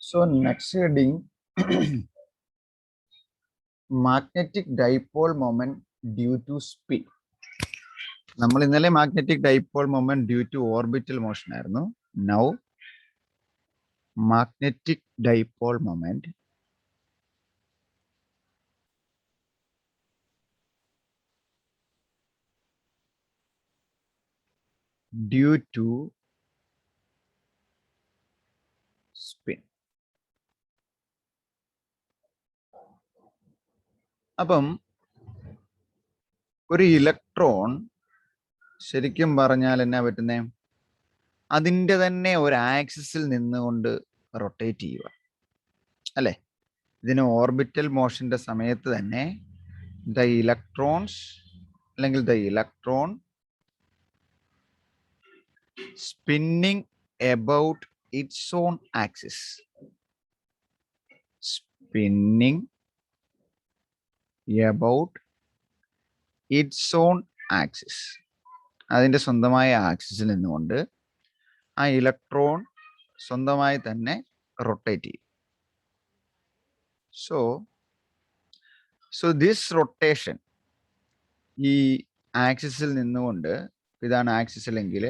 So next heading magnetic dipole moment due to spin. നമ്മൾ ഇന്നലെ magnetic dipole moment due to orbital motion ആയിരുന്നു. Now magnetic dipole moment due to spin. അപ്പം ഒരു electron ശരിക്കും പറഞ്ഞാൽ എന്നാ പറ്റുന്നേ, അതിൻ്റെ തന്നെ ഒരു ആക്സിസിൽ നിന്നുകൊണ്ട് റൊട്ടേറ്റ് ചെയ്യുക അല്ലേ. ഇതിന് ഓർബിറ്റൽ മോഷന്റെ സമയത്ത് തന്നെ ദ ഇലക്ട്രോൺസ് അല്ലെങ്കിൽ the electron spinning about its own axis. Spinning about its own axis. അതിൻ്റെ സ്വന്തമായ ആക്സിസിൽ നിന്നുകൊണ്ട് ആ ഇലക്ട്രോൺ സ്വന്തമായി തന്നെ റൊട്ടേറ്റ് ചെയ്യും. സോ ദിസ് റൊട്ടേഷൻ, ഈ ആക്സിസിൽ നിന്നുകൊണ്ട്, ഇതാണ് ആക്സിസിലെങ്കിൽ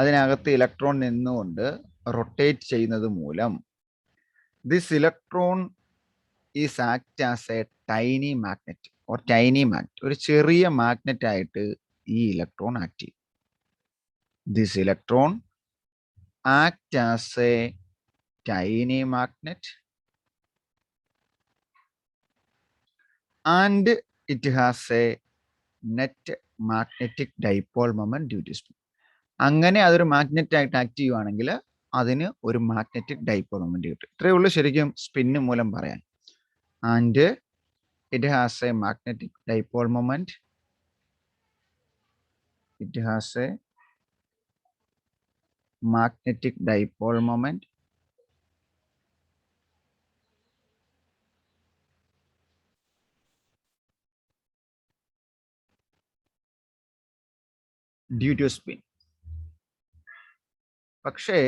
അതിനകത്ത് ഇലക്ട്രോൺ നിന്നുകൊണ്ട് റൊട്ടേറ്റ് ചെയ്യുന്നത് മൂലം this electron is act as a tiny magnet or tiny magnet. ഒരു ചെറിയ മാഗ്നറ്റ് ആയിട്ട് ഈ ഇലക്ട്രോൺ ആക്ട് ചെയ്യും. This electron act as a tiny magnet and it has a net magnetic dipole moment due to spin. അങ്ങനെ അതൊരു magnet ആയിട്ട് act ചെയ്യുവാണെങ്കിൽ അതിന് ഒരു മാഗ്നറ്റിക് ഡൈപോൾ മൊമെന്റ് കിട്ടും. ഇത്രയേ ഉള്ളൂ ശരിക്കും സ്പിന്ന് മൂലം പറയാൻ. And it has a magnetic dipole moment. It has a magnetic dipole moment due to spin. പക്ഷേ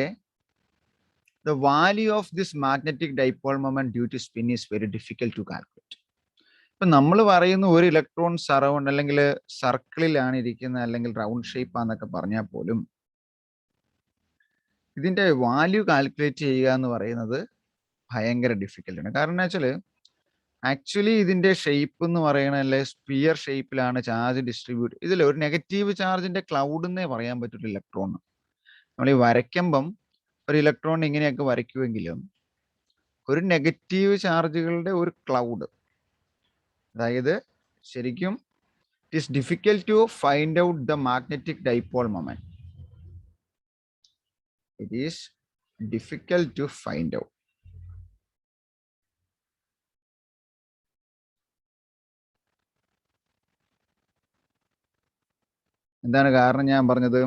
the value of this magnetic dipole moment due to spin is very difficult to calculate. ഇപ്പം നമ്മൾ പറയുന്ന ഒരു electron surround അല്ലെങ്കിൽ സർക്കിളിലാണ് ഇരിക്കുന്നത് അല്ലെങ്കിൽ round shape ആണെന്നൊക്കെ പറഞ്ഞാൽ പോലും ഇതിന്റെ വാല്യൂ കാൽക്കുലേറ്റ് ചെയ്യുക എന്ന് പറയുന്നത് ഭയങ്കര ഡിഫിക്കൽട്ടാണ്. കാരണം എന്താ വെച്ചാൽ ആക്ച്വലി ഇതിന്റെ ഷേപ്പ് എന്ന് പറയണല്ലേ സ്പിയർ ഷേപ്പിലാണ് ചാർജ് ഡിസ്ട്രിബ്യൂട്ട്. ഇതിൽ ഒരു നെഗറ്റീവ് ചാർജിന്റെ ക്ലൗഡ് എന്നേ പറയാൻ പറ്റൂല ഇലക്ട്രോൺ. നമ്മൾ ഈ വരയ്ക്കുമ്പം ഒരു ഇലക്ട്രോൺ ഇങ്ങനെയൊക്കെ വരയ്ക്കുമെങ്കിലും ഒരു നെഗറ്റീവ് ചാർജുകളുടെ ഒരു ക്ലൗഡ്, അതായത് ശരിക്കും it is difficult to find out the magnetic dipole moment. It is difficult to find out. എന്താണ് കാരണം ഞാൻ പറഞ്ഞത്?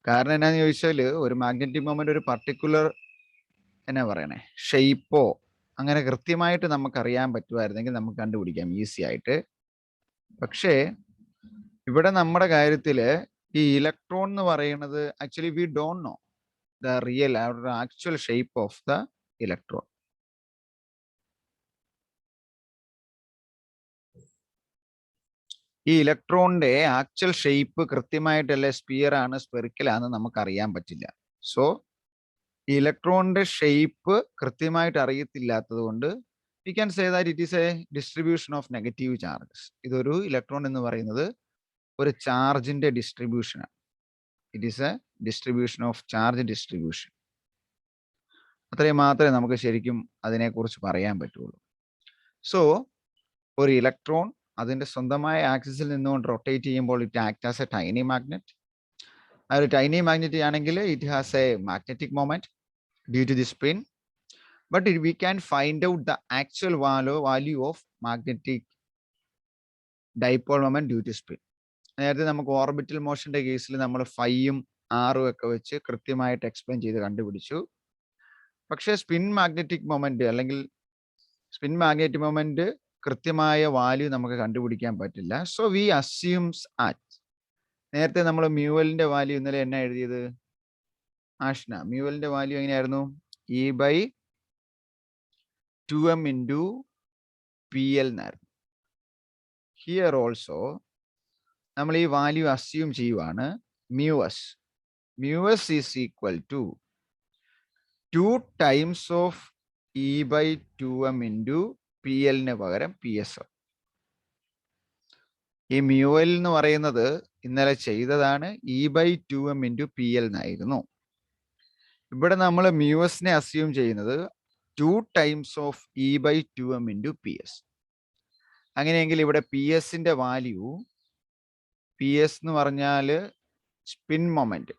കാരണം എന്നാന്ന് ചോദിച്ചാൽ ഒരു മാഗ്നറ്റിക് മൊമെന്റ് ഒരു പർട്ടിക്കുലർ എന്നാ പറയണേ ഷേപ്പോ അങ്ങനെ കൃത്യമായിട്ട് നമുക്കറിയാൻ പറ്റുമായിരുന്നെങ്കിൽ നമുക്ക് കണ്ടുപിടിക്കാം ഈസി ആയിട്ട്. പക്ഷേ ഇവിടെ നമ്മുടെ കാര്യത്തിൽ ഈ ഇലക്ട്രോൺ എന്ന് പറയുന്നത് actually we don't know the real actual shape of the electron. ഈ ഇലക്ട്രോണിന്റെ ആക്ച്വൽ ഷേപ്പ് കൃത്യമായിട്ടല്ലേ സ്പിയർ ആണ് സ്പെറിക്കൽ ആണെന്ന് നമുക്ക് അറിയാൻ പറ്റില്ല. സോ ഈ ഇലക്ട്രോണിന്റെ ഷേപ്പ് കൃത്യമായിട്ട് അറിയത്തില്ലാത്തത് കൊണ്ട് we can say that it is a distribution of negative charges. ഇതൊരു ഇലക്ട്രോൺ എന്ന് പറയുന്നത് ഒരു ചാർജിന്റെ ഡിസ്ട്രിബ്യൂഷനാണ്. It is a distribution of charge distribution. അത്രയും മാത്രമേ നമുക്ക് ശരിക്കും അതിനെക്കുറിച്ച് പറയാൻ പറ്റുള്ളൂ. സോ ഒരു ഇലക്ട്രോൺ അതിന്റെ സ്വന്തമായ ആക്സിസിൽ നിന്നുകൊണ്ട് റൊട്ടേറ്റ് ചെയ്യുമ്പോൾ it act as a tiny magnet. ആ ഒരു ടൈനി മാഗ്നറ്റ് ആണെങ്കിൽ it has a magnetic moment due to the spin. But we can find out the actual value of magnetic dipole moment due to spin. നേരത്തെ നമുക്ക് orbital മോഷന്റെ കേസിൽ നമ്മൾ 5ഉം 6ഉം ഒക്കെ വെച്ച് കൃത്യമായിട്ട് എക്സ്പ്ലെയിൻ ചെയ്ത് കണ്ടുപിടിച്ചു. പക്ഷേ സ്പിൻ മാഗ്നറ്റിക് മൊമെന്റ് അല്ലെങ്കിൽ സ്പിൻ മാഗ്നറ്റിക് മൊമെന്റ് കൃത്യമായ വാല്യൂ നമുക്ക് കണ്ടുപിടിക്കാൻ പറ്റില്ല. So we assumes at. നേരത്തെ നമ്മൾ മ്യൂവലിന്റെ വാല്യൂ ഇന്നലെ എന്നാ എഴുതിയത് ആഷ്ന? മ്യൂവലിന്റെ വാല്യൂ എങ്ങനെയായിരുന്നു? E/r² 2m into PL എന്നായിരുന്നു. ഹിയർ ഓൾസോ നമ്മൾ ഈ വാല്യൂ അസ്യൂം ചെയ്യുവാണ്. Mu s is equal to 2 times of E/2m into PL പകരം PS. ഈ മ്യൂഎൽ എന്ന് പറയുന്നത് ഇന്നലെ ചെയ്തതാണ്. E/2m ഇൻറ്റു PL എന്നായിരുന്നു. ഇവിടെ നമ്മൾ മ്യൂസിനെ അസ്യൂം ചെയ്യുന്നത് 2 times of E/2m into PS. അങ്ങനെയെങ്കിൽ ഇവിടെ PSന്റെ വാല്യൂ, PS എന്ന് പറഞ്ഞാൽ സ്പിൻ മൊമെന്റ്,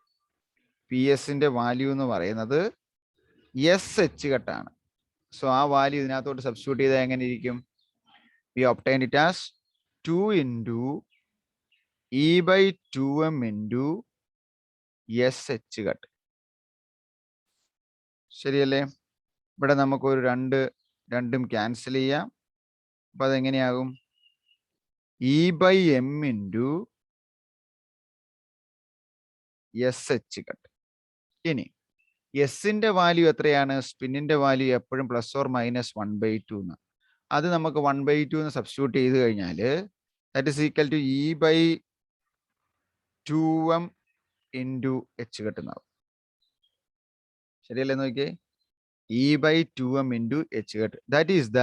PSന്റെ വാല്യൂ എന്ന് പറയുന്നത് SH കട്ടാണ്. സോ ആ വാല്യൂ ഇതിനകത്തോട്ട് സബ്സ്റ്റിറ്റ്യൂട്ട് ചെയ്താൽ എങ്ങനെ ഇരിക്കും? We obtain it as 2 into E/2m into SH cut. ശരിയല്ലേ? ഇവിടെ നമുക്കൊരു രണ്ടും ക്യാൻസൽ ചെയ്യാം. അപ്പൊ അതെങ്ങനെയാകും? E/m into SH cut. ഇനി എസിന്റെ വാല്യൂ എത്രയാണ്? സ്പിന്നിന്റെ വാല്യൂ എപ്പോഴും പ്ലസ് ഓർ മൈനസ് 1/2 എന്ന്. അത് നമുക്ക് 1/2 എന്ന് സബ്സ്റ്റിറ്റ്യൂട്ട് ചെയ്ത് കഴിഞ്ഞാൽ that is equal to E/2m into H കട്ടുന്നാവും. ശരിയല്ലേ? നോക്കിയേ, E/2m into H cut. That is the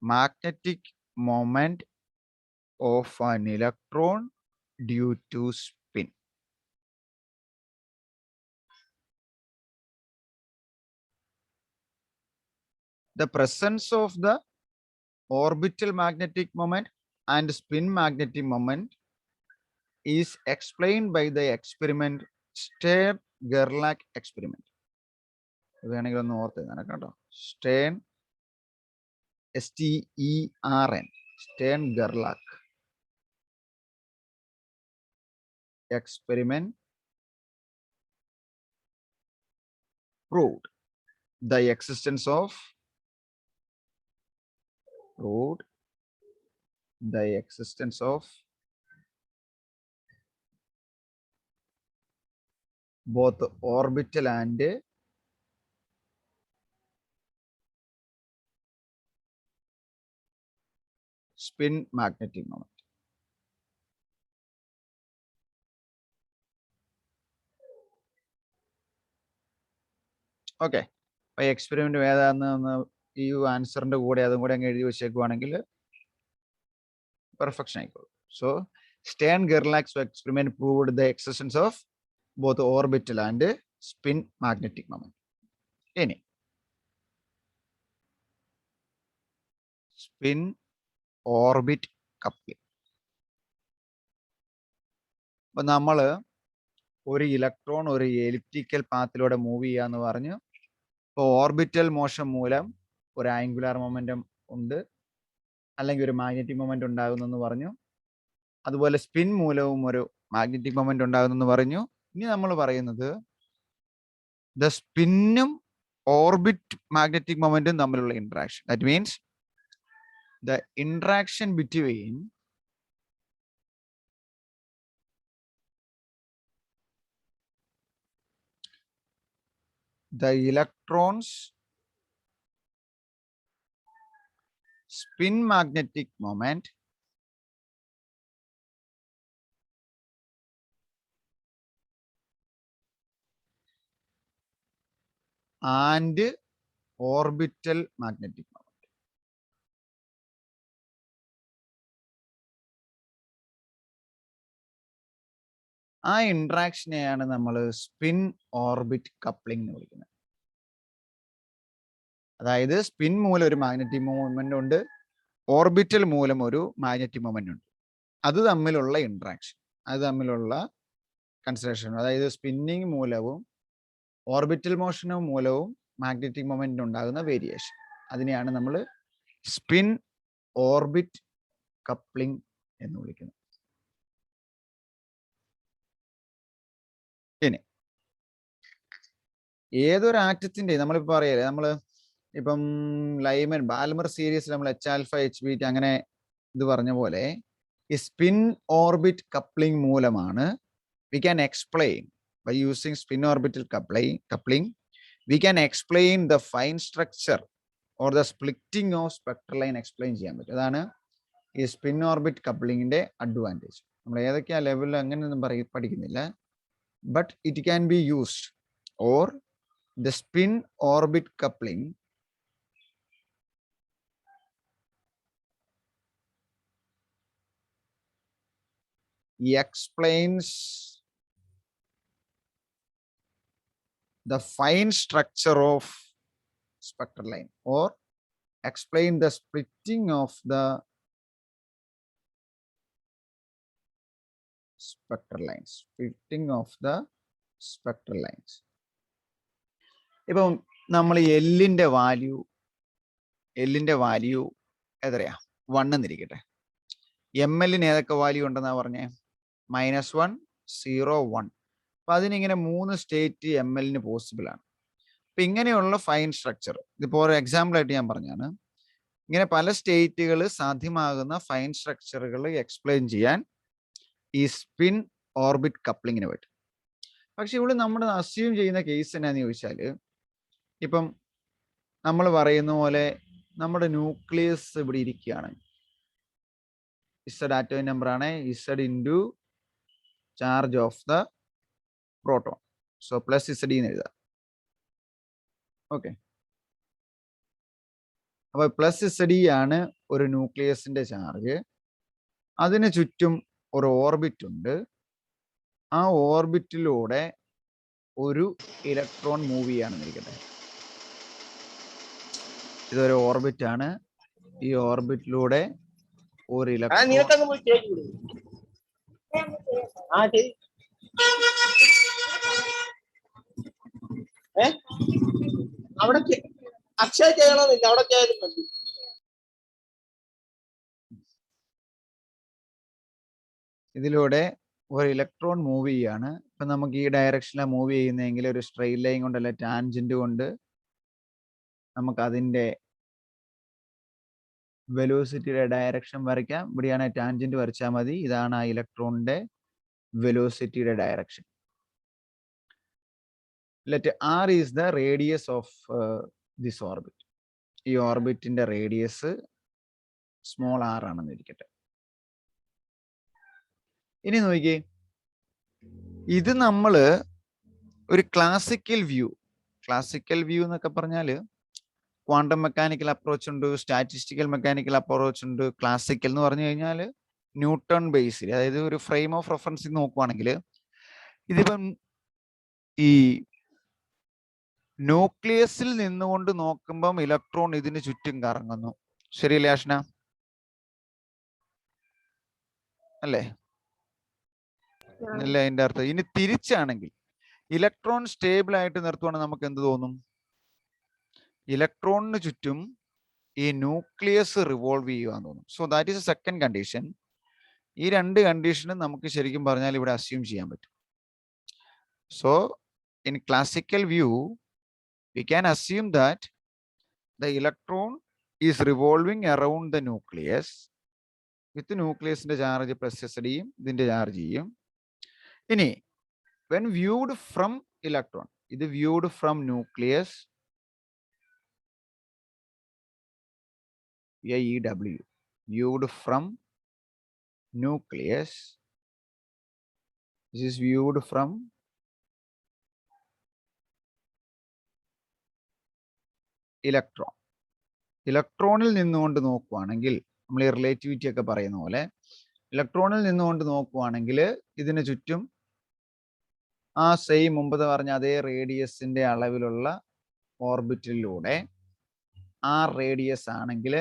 magnetic moment of an electron due to spin. The presence of the orbital magnetic moment and spin magnetic moment is explained by the experiment Stern-Gerlach experiment. വേണമെങ്കിൽ ഒന്ന് ഓർത്ത് കേട്ടോ. STERN Stern-Gerlach experiment proved the existence of both orbital and spin magnetic moment. Okay, അപ്പൊ experiment ഏതാന്ന് ഈ ആൻസറിന്റെ കൂടെ അതും കൂടെ അങ്ങ് എഴുതി വെച്ചേക്കുവാണെങ്കിൽ പെർഫെക്ഷൻ ആയിക്കോളും. So Stern-Gerlach experiment proved the existence of both orbital and spin magnetic moment. ഇനി സ്പിൻ ഓർബിറ്റ് കപ്ലിംഗ്. അപ്പൊ നമ്മള് ഒരു ഇലക്ട്രോൺ ഒരു എലിപ്റ്റിക്കൽ പാത്തിലൂടെ മൂവ് ചെയ്യാന്ന് പറഞ്ഞു. ഇപ്പോൾ ഓർബിറ്റൽ മോഷൻ മൂലം ഒരു ആംഗുലാർ മൊമെന്റം ഉണ്ട്, അല്ലെങ്കിൽ ഒരു മാഗ്നറ്റിക് മൊമെന്റ് ഉണ്ടാകുന്നെന്ന് പറഞ്ഞു. അതുപോലെ സ്പിൻ മൂലവും ഒരു മാഗ്നറ്റിക് മൊമെന്റ് ഉണ്ടാകുന്നെന്ന് പറഞ്ഞു. ഇനി നമ്മൾ പറയുന്നത് ദ സ്പിന്നും ഓർബിറ്റ് മാഗ്നറ്റിക് മൊമെന്റും തമ്മിലുള്ള interaction. That means the interaction between the electrons spin magnetic moment and orbital magnetic moment. ആ ഇന്ററാക്ഷനെയാണ് നമ്മൾ സ്പിൻ ഓർബിറ്റ് കപ്ലിംഗ് എന്ന് വിളിക്കുന്നത്. അതായത് സ്പിൻ മൂലം ഒരു മാഗ്നറ്റിക് മൂവ്മെന്റ് ഉണ്ട്, ഓർബിറ്റൽ മൂലം ഒരു മാഗ്നറ്റിക് മൂവ്മെന്റ് ഉണ്ട്. അത് തമ്മിലുള്ള ഇന്ററാക്ഷൻ, അത് തമ്മിലുള്ള കൺസിഡറേഷൻ, അതായത് സ്പിന്നിങ് മൂലവും ഓർബിറ്റൽ മോഷനും മൂലവും മാഗ്നറ്റിക് മൊമെന്റിന് ഉണ്ടാകുന്ന വേരിയേഷൻ, അതിനെയാണ് നമ്മൾ സ്പിൻ ഓർബിറ്റ് കപ്ലിംഗ് എന്ന് വിളിക്കുന്നത്. ഇനി ഏതൊരു ആറ്റത്തിന്റെ നമ്മളിപ്പോൾ പറയല്ലേ, നമ്മള് ഇപ്പം ലൈമൻ ബാൽമർ സീരീസിൽ നമ്മൾ H-alpha H-beta അങ്ങനെ ഇത് പറഞ്ഞ പോലെ ഈ സ്പിൻ ഓർബിറ്റ് കപ്ലിംഗ് മൂലമാണ് we can explain by using spin orbital coupling we can explain the fine structure or the splitting of spectral line explain ചെയ്യാൻ പറ്റും. അതാണ് ഈ സ്പിൻ ഓർബിറ്റ് കപ്ലിങ്ങിന്റെ അഡ്വാൻറ്റേജ്. നമ്മൾ ഏതൊക്കെയാ ലെവലിൽ അങ്ങനെയൊന്നും പഠിക്കുന്നില്ല. But it can be used, or the spin orbit coupling explains the fine structure of spectral line, or explain the splitting of the spectral lines. Splitting of the spectral lines. ഇപ്പം നമ്മൾ എല്ലിന്റെ value എത്രയാ? 1 എന്നിരിക്കട്ടെ. M എല്ലിന് ഏതൊക്കെ value ഉണ്ടെന്നാ പറഞ്ഞേ? -1, 0, 1. അപ്പൊ അതിനിങ്ങനെ 3 സ്റ്റേറ്റ് എം എല്ലിന് പോസിബിൾ ആണ്. അപ്പൊ ഇങ്ങനെയുള്ള ഫൈൻ സ്ട്രക്ചർ, ഇതിപ്പോ ഒരു എക്സാമ്പിൾ ആയിട്ട് ഞാൻ പറഞ്ഞാണ്, ഇങ്ങനെ പല സ്റ്റേറ്റുകൾ സാധ്യമാകുന്ന ഫൈൻ സ്ട്രക്ചറുകൾ എക്സ്പ്ലെയിൻ ചെയ്യാൻ ഈ സ്പിൻ ഓർബിറ്റ് കപ്ലിങ്ങിന് പറ്റും. പക്ഷെ ഇവിടെ നമ്മൾ അസ്യൂം ചെയ്യുന്ന കേസ് എന്നാന്ന് ചോദിച്ചാൽ, ഇപ്പം നമ്മൾ പറയുന്ന പോലെ നമ്മുടെ ന്യൂക്ലിയസ് ഇവിടെ ഇരിക്കുകയാണ്. ഇസഡ് ആറ്റോമിക് നമ്പർ ആണ്, Z into charge of the proton. So plus Z എന്ന് എഴുതാം. ഓക്കെ, അപ്പൊ പ്ലസ് ഇസഡ് ആണ് ഒരു ന്യൂക്ലിയസിന്റെ ചാർജ്. അതിന് ചുറ്റും ഒരു ഓർബിറ്റ് ഉണ്ട്. ആ ഓർബിറ്റിലൂടെ ഒരു ഇലക്ട്രോൺ മൂവ് ചെയ്യാണെന്നിരിക്കട്ടെ. ഇതൊരു ഓർബിറ്റ് ആണ്. ഈ ഓർബിറ്റിലൂടെ ഒരു ഇലക്ട്രോൺ അവിടെ അക്ഷയ ചെയ്യണമെന്നില്ല, അവിടെ ചെയ്താലും മതി. ഇതിലൂടെ ഒരു ഇലക്ട്രോൺ മൂവ് ചെയ്യാണ്. ഇപ്പൊ നമുക്ക് ഈ ഡയറക്ഷനിലാണ് മൂവ് ചെയ്യുന്നതെങ്കിൽ ഒരു സ്ട്രെയിറ്റ് ലൈൻ കൊണ്ടല്ല, ടാൻജന്റ് കൊണ്ട് നമുക്ക് അതിന്റെ വെലോസിറ്റിയുടെ ഡയറക്ഷൻ വരയ്ക്കാം. ഇവിടെയാണ് ടാൻജന്റ് വരച്ചാൽ മതി. ഇതാണ് ആ ഇലക്ട്രോണിന്റെ വെലോസിറ്റിയുടെ direction. Let R is the radius of this orbit. ഈ ഓർബിറ്റിന്റെ റേഡിയസ് സ്മോൾ ആർ ആണെന്ന് ഇരിക്കട്ടെ. ഇനി നോക്കിയേ, ഇത് നമ്മള് ഒരു ക്ലാസിക്കൽ വ്യൂ എന്നൊക്കെ പറഞ്ഞാൽ ക്വാണ്ടം മെക്കാനിക്കൽ അപ്രോച്ച് ഉണ്ട്, സ്റ്റാറ്റിസ്റ്റിക്കൽ മെക്കാനിക്കൽ അപ്രോച്ച് ഉണ്ട്. ക്ലാസിക്കൽ എന്ന് പറഞ്ഞു കഴിഞ്ഞാൽ ന്യൂട്ടൺ ബേസിൽ, അതായത് ഒരു ഫ്രെയിം ഓഫ് റെഫറൻസിൽ നോക്കുവാണെങ്കിൽ, ഇതിപ്പം ഈ ന്യൂക്ലിയസിൽ നിന്നുകൊണ്ട് നോക്കുമ്പം ഇലക്ട്രോൺ ഇതിന് ചുറ്റും കറങ്ങുന്നു. ശരിയല്ലേ ആഷ്ന? അല്ലേ? അല്ലേ അതിന്റെ അർത്ഥം? ഇനി തിരിച്ചാണെങ്കിൽ ഇലക്ട്രോൺ സ്റ്റേബിൾ ആയിട്ട് നിർത്തുവാണെങ്കിൽ നമുക്ക് എന്ത് തോന്നും? ഇലക്ട്രോണിന് ചുറ്റും ഈ ന്യൂക്ലിയസ് റിവോൾവ് ചെയ്യുവാൻ തോന്നും. So that is A second condition. ഈ രണ്ട് കണ്ടീഷനും നമുക്ക് ശരിക്കും പറഞ്ഞാൽ ഇവിടെ അസ്യൂം ചെയ്യാൻ പറ്റും. So in classical view we can assume that the electron is revolving around the nucleus with nucleus ന്റെ ചാർജ് പ്ലസ് എസ്ഡിയും ഇതിന്റെ ചാർജ് ചെയ്യും. ഇനി when viewed from electron, ഇത് viewed from nucleus, AEW, viewed from nucleus, this is viewed from electron. ഇലക്ട്രോണിൽ നിന്നുകൊണ്ട് നോക്കുവാണെങ്കിൽ, നമ്മൾ ഈ റിലേറ്റിവിറ്റി ഒക്കെ പറയുന്ന പോലെ ഇലക്ട്രോണിൽ നിന്നുകൊണ്ട് നോക്കുവാണെങ്കിൽ ഇതിന് ചുറ്റും ആ സെയിം മുമ്പ് പറഞ്ഞ അതേ റേഡിയസിന്റെ അളവിലുള്ള ഓർബിറ്റിലൂടെ, ആ റേഡിയസ് ആണെങ്കിൽ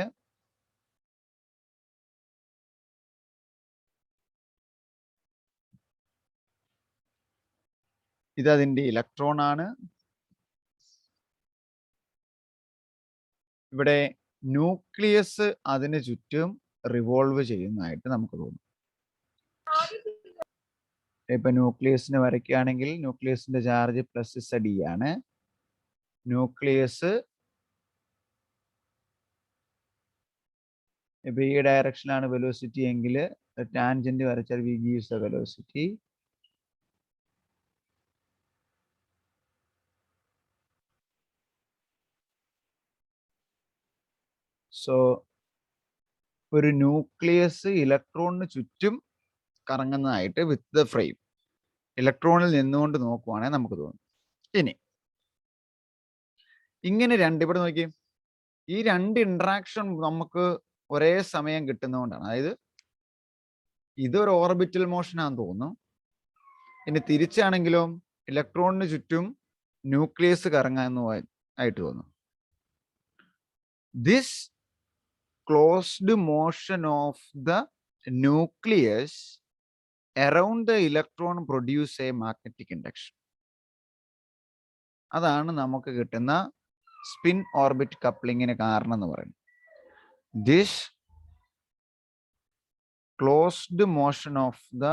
ഇതതിന്റെ ഇലക്ട്രോൺ ആണ്. ഇവിടെ ന്യൂക്ലിയസ് അതിന് ചുറ്റും റിവോൾവ് ചെയ്യുന്നതായിട്ട് നമുക്ക് തോന്നും. ഇപ്പൊ ന്യൂക്ലിയസിന് വരയ്ക്കുകയാണെങ്കിൽ ന്യൂക്ലിയസിന്റെ ചാർജ് പ്ലസ് എസ്ഡി ആണ്. ന്യൂക്ലിയസ് ഇപ്പൊ ഈ ഡയറക്ഷനിലാണ് വെലോസിറ്റി എങ്കിൽ ടാൻജന്റ് വരച്ചാൽ V gives the velocity. So ഒരു ന്യൂക്ലിയസ് ഇലക്ട്രോണിന് ചുറ്റും കറങ്ങുന്നതായിട്ട് വിത്ത് ദ ഫ്രെയിം ഇലക്ട്രോണിൽ നിന്നുകൊണ്ട് നോക്കുവാണെങ്കിൽ നമുക്ക് തോന്നും. ഇനി ഇങ്ങനെ ഇവിടെ നോക്കി, ഈ രണ്ട് ഇന്ററാക്ഷൻ നമുക്ക് ഒരേ സമയം കിട്ടുന്നതുകൊണ്ടാണ്. അതായത് ഇതൊരു ഓർബിറ്റൽ മോഷൻ ആണെന്ന് തോന്നുന്നു. ഇനി തിരിച്ചാണെങ്കിലോ ഇലക്ട്രോണിന് ചുറ്റും ന്യൂക്ലിയസ് കറങ്ങാൻ ആയിട്ട് തോന്നുന്നു. This closed motion of the nucleus around the electron produce a magnetic induction. അതാണ് നമുക്ക് കിട്ടുന്ന സ്പിൻ ഓർബിറ്റ് കപ്ലിങ്ങിന് കാരണം എന്ന് പറയുന്നത്. This closed motion of the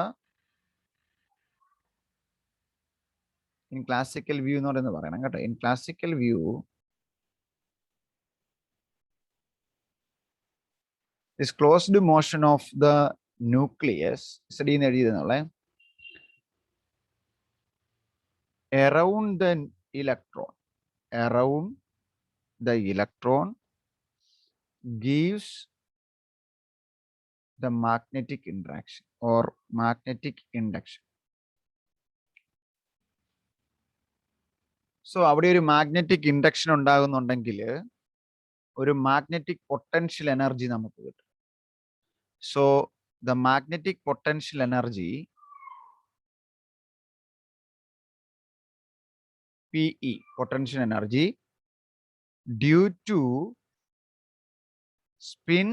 in classical view എന്ന് പറയുന്നത് പറയണം കേട്ടോ. In classical view this closed motion of the nucleus എന്ന് എഴുതിയെന്നുള്ള around the electron gives the magnetic interaction or magnetic induction. So അവിടെ ഒരു മാഗ്നറ്റിക് ഇൻഡക്ഷൻ ഉണ്ടാകുന്നുണ്ടെങ്കിൽ ഒരു മാഗ്നറ്റിക് പൊട്ടൻഷ്യൽ എനർജി നമുക്ക് കിട്ടും. So the magnetic potential energy PE, potential energy, due to spin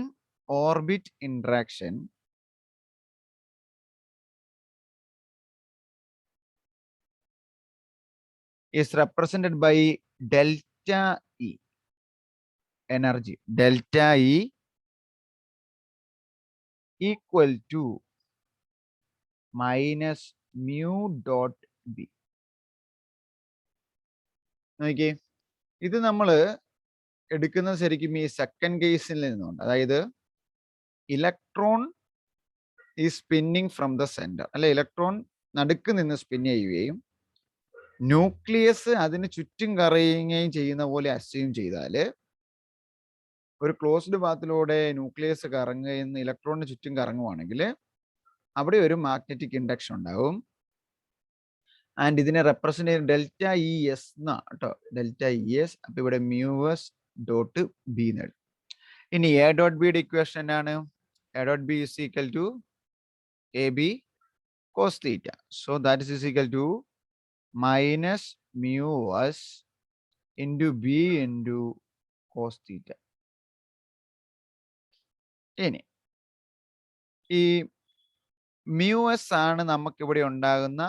orbit interaction is represented by delta E energy. Delta E equal to minus mu dot B. നോക്കിയേ, ഇത് നമ്മൾ എടുക്കുന്നത് ശരിക്കും ഈ second കേസിൽ നിന്നുണ്ട്. അതായത് ഇലക്ട്രോൺ ഈ സ്പിന്നിങ് ഫ്രം ദ സെന്റർ, അല്ലെ, ഇലക്ട്രോൺ നടുക്ക് നിന്ന് സ്പിൻ ചെയ്യുകയും ന്യൂക്ലിയസ് അതിന് ചുറ്റും കറയുകയും ചെയ്യുന്ന പോലെ അസ്യൂം ചെയ്താൽ ഒരു ക്ലോസ്ഡ് പാത്തിലൂടെ ന്യൂക്ലിയസ് കറങ്ങുന്ന ഇലക്ട്രോണിന് ചുറ്റും കറങ്ങുവാണെങ്കിൽ അവിടെ ഒരു മാഗ്നറ്റിക് ഇൻഡക്ഷൻ ഉണ്ടാവും. ആൻഡ് ഇതിനെ റെപ്രസെന്റ് ചെയ്യുന്ന ഡെൽറ്റ ഇ എസ് എന്നാണ് കേട്ടോ, ഡെൽറ്റ ഇ എസ്. അപ്പൊ ഇവിടെ മ്യൂഎസ് ഡോട്ട് ബി നേടും. ഇനി എ ഡോട്ട് ബിയുടെ ഇക്വേഷൻ എന്താണ്? A dot B is equal to A B cos theta. So that is equal to minus mu S into B into cos theta. ഇനി ഈ മ്യൂഎസ് ആണ് നമുക്കിവിടെ ഉണ്ടാകുന്ന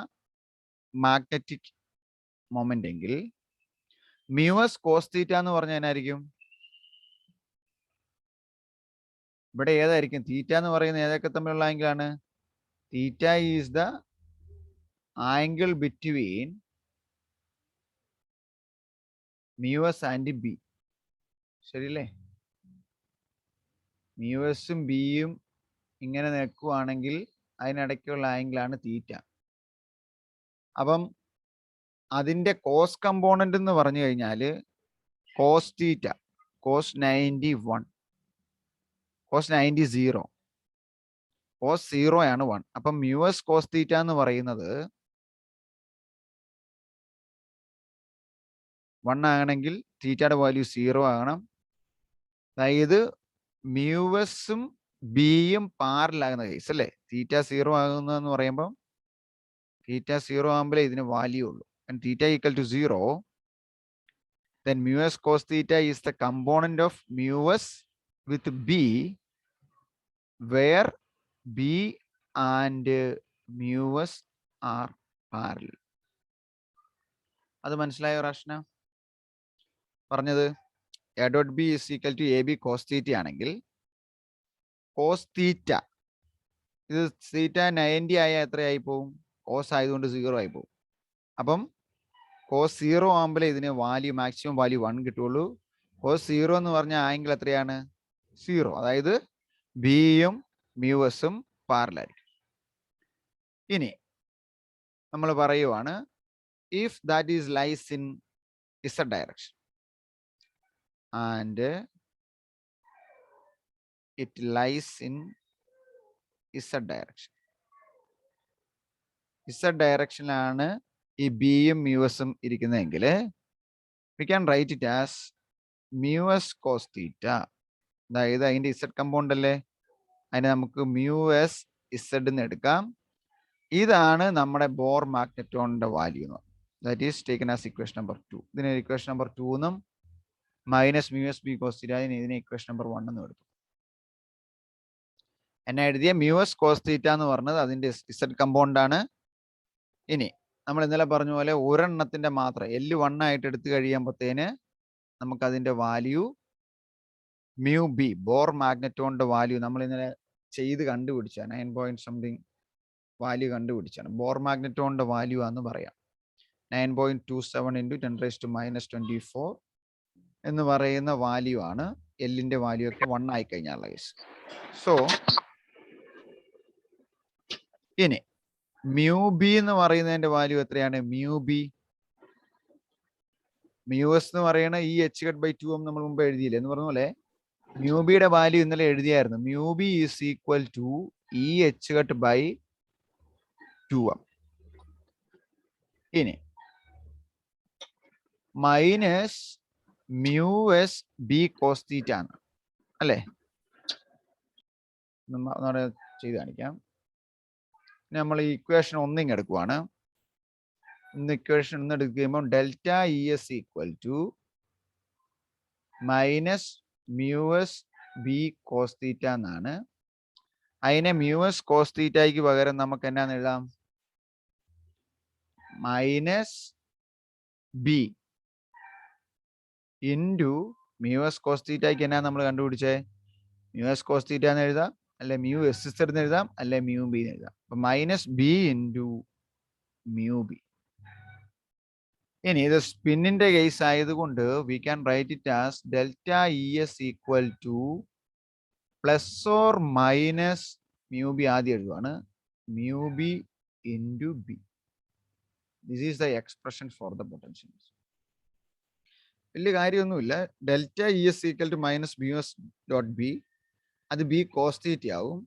മാഗ്നറ്റിക് മൊമെന്റ് എങ്കിൽ മ്യൂഎസ് കോസ് തീറ്റ എന്ന് പറഞ്ഞാൽ എന്നായിരിക്കും? ഇവിടെ ഏതായിരിക്കും? തീറ്റ എന്ന് പറയുന്നത് ഏതൊക്കെ തമ്മിലുള്ള ആംഗിളാണ്? Theta is the angle between mu S and B. ശരിയല്ലേ? മ്യൂഎസും ബിയും ഇങ്ങനെ നിൽക്കുവാണെങ്കിൽ അതിനിടയ്ക്കുള്ള ആംഗിളാണ് തീറ്റ. അപ്പം അതിന്റെ കോസ് കമ്പോണന്റ് എന്ന് പറഞ്ഞു കഴിഞ്ഞാൽ cos theta, cos 91, cos 90 0, cos 0 ആണ് 1. അപ്പം മ്യൂഎസ് കോസ് തീറ്റ എന്ന് പറയുന്നത് 1 ആണെങ്കിൽ തീറ്റയുടെ വാല്യൂ 0 ആകണം. അതായത് മ്യൂഎസും ബിയും പാരലാകുന്ന കേസ് അല്ലേ? തീറ്റ 0 ആകുന്നതെന്ന് പറയുമ്പോൾ തീറ്റ 0 ആകുമ്പോഴേ ഇതിന് വാല്യൂ ഉള്ളൂ. And theta equal to 0, then µs cos theta is the component of µs with B, where B and µs are parallel. അത് മനസ്സിലായോ റാഷ്ന? പറഞ്ഞത് A dot B is equal to AB cos theta ആണെങ്കിൽ cos theta ഇത് തീറ്റ 90 ആയാൽ എത്രയായി പോവും? Cos ആയതുകൊണ്ട് 0 ആയി പോവും. അപ്പം കോസ് 0 ആകുമ്പോഴേ ഇതിന് വാല്യൂ മാക്സിമം വാല്യൂ 1 കിട്ടുള്ളൂ. കോസ് 0 എന്ന് പറഞ്ഞ ആംഗിൾ എത്രയാണ്? 0. അതായത് ബിയും മ്യൂഎസും പാരലായിരിക്കും. ഇനി നമ്മൾ പറയുവാണ് if that is lies in Z direction and it lies in Z direction. Z ഡയറക്ഷനിലാണ് ഈ ബിയും മ്യൂസും ഇരിക്കുന്നതെങ്കിൽ we can write it as mu s cos theta. അതായത് അതിന്റെ Z കമ്പൗണ്ട് അല്ലേ, അതിനെ നമുക്ക് mu s Z എന്ന് എടുക്കാം. ഇതാണ് നമ്മുടെ ബോർ മാഗ്നറ്റോണിന്റെ വാല്യൂ എന്ന്. That is taken as equation number 2. ഇതിനെ ഇക്വേഷൻ നമ്പർ 2 എന്നും minus mu S B cos theta ഇതിനെ ഇക്വേഷൻ നമ്പർ 1 എന്നും എടുത്തു. എന്നെ എഴുതിയ മ്യൂ എസ് കോസ് തീറ്റ എന്ന് പറഞ്ഞത് അതിന്റെ Z കമ്പൗണ്ട് ആണ്. ഇനി നമ്മൾ ഇന്നലെ പറഞ്ഞ പോലെ ഒരെണ്ണത്തിന്റെ മാത്രം L1 ആയിട്ട് എടുത്തു കഴിയുമ്പോഴത്തേന് നമുക്ക് അതിന്റെ വാല്യൂ മ്യൂ ബി ബോർ മാഗ്നറ്റോണിന്റെ വാല്യൂ നമ്മൾ ഇന്നലെ ചെയ്ത് കണ്ടുപിടിച്ചാണ് 9 പോയിന്റ് സംതിങ് വാല്യൂ കണ്ടുപിടിച്ചാണ്. ബോർ മാഗ്നറ്റോണിന്റെ വാല്യൂ ആണെന്ന് പറയാം. 9.27 into 10⁻²4 എന്ന് പറയുന്ന വാല്യൂ ആണ്. എല്ലിന്റെ വാല്യൂ ഒക്കെ 1 ആയി കഴിഞ്ഞാൽ കേസ്. സോ ഇനി മ്യൂ ബി എന്ന് പറയുന്നതിന്റെ വാല്യൂ എത്രയാണ്? മ്യൂ ബി മ്യൂ എസ് എന്ന് പറയുന്ന ഈ h/2 നമ്മൾ മുമ്പ് എഴുതിയില്ലേ എന്ന് പറഞ്ഞ പോലെ മ്യൂ ബിയുടെ വാല്യൂ ഇന്നലെ എഴുതിയായിരുന്നു. Mu B is equal to EH/2m. ഇനി minus mu S B cos theta ആണ് അല്ലേ? ചെയ്ത് കാണിക്കാം. നമ്മൾ ഈ ഇക്വേഷൻ ഒന്നിങ് എടുക്കുവാണ്. ഇന്ന് ഇക്വേഷൻ ഒന്ന് എടുക്കുമ്പോൾ delta E S equal to minus mu S B cos theta എന്നാണ്. അതിനെ മ്യൂ എസ് കോസ് തീറ്റയ്ക്ക് പകരം നമുക്ക് എന്നാന്ന് എഴുതാം? Minus B into mu S cos തീറ്റയ്ക്ക് എന്നാ നമ്മൾ കണ്ടുപിടിച്ചേ? മ്യൂ എസ് കോസ് തീറ്റ എന്ന് എഴുതാം, അല്ലെ മ്യൂ എസ് Z എന്ന് എഴുതാം, അല്ലെ മ്യൂ ബി എന്ന് എഴുതാം. അപ്പൊ minus B into mu B. ഇനി ഇത് സ്പിന്നിന്റെ കേസ് ആയതുകൊണ്ട് we can write it as delta E S equal to plus or minus mu B. ആദ്യം എഴുതുവാണ് mu B into B. This is the expression for the potential. വലിയ കാര്യമൊന്നുമില്ല. Delta E S equal to minus mu S dot B, അത് B cos theta ആവും.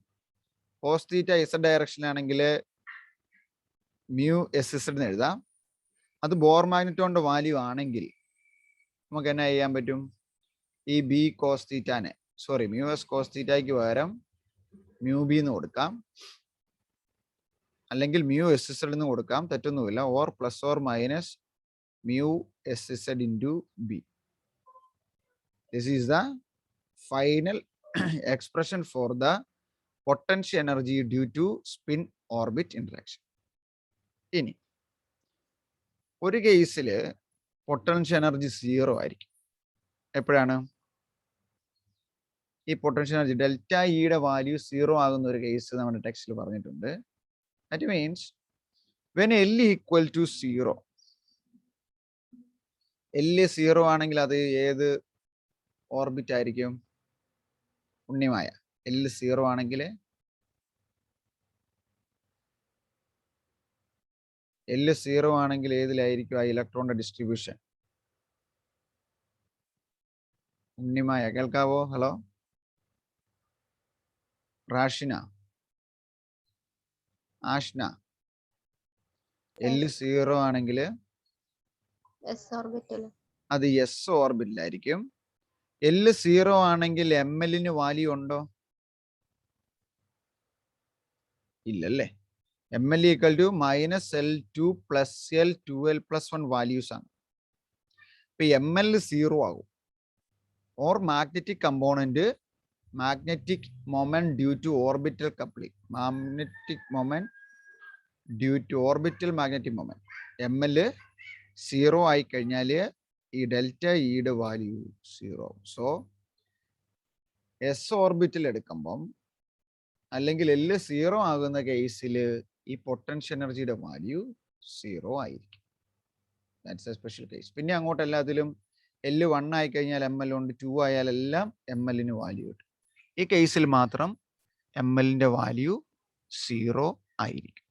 Cos theta Z ഡയറക്ഷനിലാണെങ്കിൽ mu S Z എന്ന് എഴുതാം. അത് ബോർ മാഗ്നറ്റോണിന്റെ value ആണെങ്കിൽ നമുക്ക് എന്നാ ചെയ്യാൻ പറ്റും? ഈ ബി കോസ് തീറ്റാനെ മ്യൂ എസ് കോസ് തീറ്റയ്ക്ക് പകരം മ്യൂ ബി എന്ന് കൊടുക്കാം, അല്ലെങ്കിൽ മ്യൂ എസ് Z എന്ന് കൊടുക്കാം, തെറ്റൊന്നുമില്ല. Or plus or minus mu S Z into B. This is the final expression for the potential energy due to spin orbit interaction. ഇനി ഒരു കേസിൽ പൊട്ടൻഷ്യൽ എനർജി 0 ആയിരിക്കും. എപ്പോഴാണ്? ഈ പൊട്ടൻഷ്യൽ എനർജി ഡെൽറ്റ ഇയുടെ വാല്യൂ 0 ആകുന്ന ഒരു കേസ് നമ്മുടെ ടെക്സ്റ്റിൽ പറഞ്ഞിട്ടുണ്ട്. That means when L equal to 0, L 0 ആണെങ്കിൽ അത് ഏത് ഓർബിറ്റ് ആയിരിക്കും? ഉണ്ണിമായ. L 0 ആണെങ്കിൽ ഏതിലായിരിക്കും ആ ഇലക്ട്രോണിന്റെ ഡിസ്ട്രിബ്യൂഷൻ? ഉണ്ണിമായ കേൾക്കാവോ? ഹലോ റാഷിന, ആഷ്ന. L 0 ആണെങ്കിൽ അത് S ഓർബിറ്റിലായിരിക്കും. L 0 ആണെങ്കിൽ ML വാല്യൂ ഉണ്ടോ? ഇല്ലല്ലേ. ML equal to minus L2 plus L 2L plus 1 values ആണ്. ഇപ്പൊ ML 0 ആകും. Or magnetic component, magnetic moment due to orbital coupling, magnetic moment due to orbital magnetic moment. ML 0 ആയി കഴിഞ്ഞാൽ ഈ delta ഇയുടെ value 0. So S ഓർബിറ്റിൽ എടുക്കുമ്പം അല്ലെങ്കിൽ L 0 ആകുന്ന കേസിൽ ഈ പൊട്ടൻഷ്യൽ എനർജിയുടെ വാല്യൂ 0 ആയിരിക്കും. That's A special case. പിന്നെ അങ്ങോട്ട് എല്ലാത്തിലും L 1 ആയി കഴിഞ്ഞാൽ ML ഉണ്ട്, 2 ആയാൽ എല്ലാം ML വാല്യൂ കിട്ടും. ഈ കേസിൽ മാത്രം ML വാല്യൂ 0 ആയിരിക്കും.